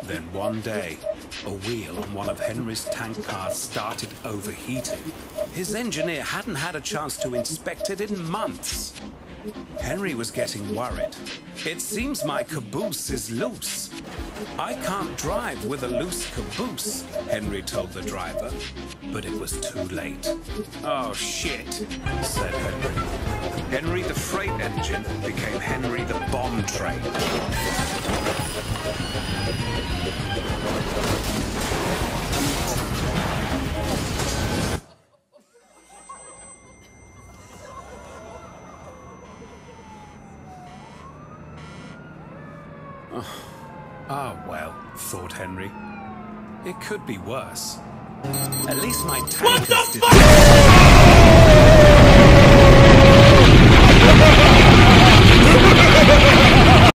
Then one day, a wheel on one of Henry's tank cars started overheating. His engineer hadn't had a chance to inspect it in months. Henry was getting worried. It seems my caboose is loose. I can't drive with a loose caboose, Henry told the driver. But it was too late. Oh shit, said Henry. Henry the freight engine became Henry the bomb train. Ah, well, thought Henry. It could be worse. At least my tankers didn't...